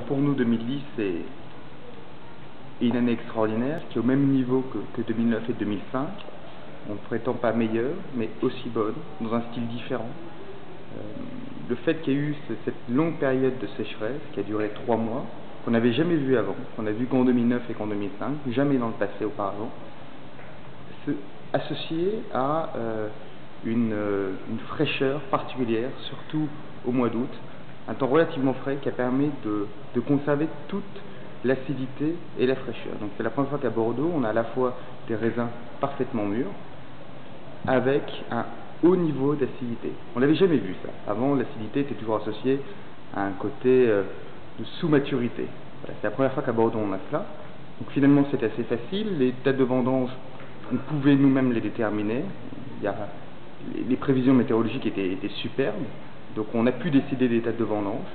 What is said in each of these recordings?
Pour nous, 2010, c'est une année extraordinaire qui est au même niveau que 2009 et 2005. On ne prétend pas meilleure, mais aussi bonne, dans un style différent. Le fait qu'il y ait eu cette longue période de sécheresse qui a duré 3 mois, qu'on n'avait jamais vu avant, qu'on a vu qu'en 2009 et qu'en 2005, jamais dans le passé auparavant, associé à une fraîcheur particulière, surtout au mois d'août, un temps relativement frais qui a permis de conserver toute l'acidité et la fraîcheur. Donc c'est la première fois qu'à Bordeaux, on a à la fois des raisins parfaitement mûrs, avec un haut niveau d'acidité. On n'avait jamais vu ça. Avant, l'acidité était toujours associée à un côté de sous-maturité. Voilà, c'est la première fois qu'à Bordeaux on a cela. Donc finalement c'était assez facile. Les dates de vendange, on pouvait nous-mêmes les déterminer. Les prévisions météorologiques étaient superbes. Donc on a pu décider des dates de vendange.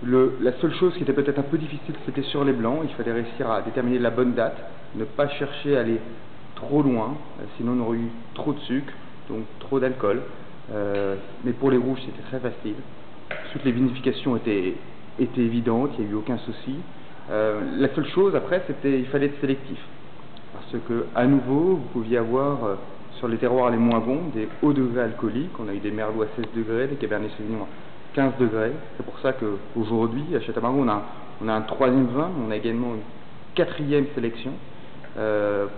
La seule chose qui était peut-être un peu difficile, c'était sur les blancs. Il fallait réussir à déterminer la bonne date, ne pas chercher à aller trop loin, sinon on aurait eu trop de sucre, donc trop d'alcool. Mais pour les rouges, c'était très facile. Toutes les vinifications étaient évidentes, il n'y a eu aucun souci. La seule chose après, c'était il fallait être sélectif. Parce que, à nouveau, vous pouviez avoir sur les terroirs les moins bons des hauts degrés alcooliques. On a eu des merlots à 16 degrés, des cabernets sauvignons à 15 degrés. C'est pour ça qu'aujourd'hui, à Château-Margaux, on a un 3e vin, on a également une 4e sélection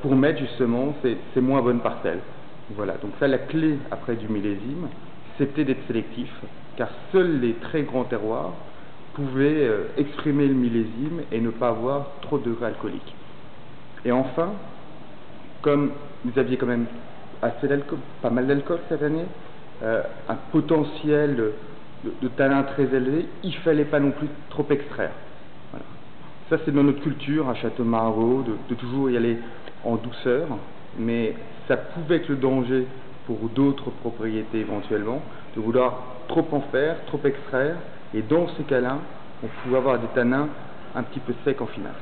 pour mettre justement ces moins bonnes parcelles. Voilà, donc ça, la clé après du millésime, c'était d'être sélectif, car seuls les très grands terroirs pouvaient exprimer le millésime et ne pas avoir trop de degrés alcooliques. Et enfin, comme vous aviez quand même assez d'alcool, pas mal d'alcool cette année, un potentiel de tanin très élevé, il ne fallait pas non plus trop extraire. Voilà. Ça, c'est dans notre culture à Château-Margaux, de toujours y aller en douceur, mais ça pouvait être le danger pour d'autres propriétés éventuellement, de vouloir trop en faire, trop extraire, et dans ces cas-là, on pouvait avoir des tanins un petit peu secs en finale.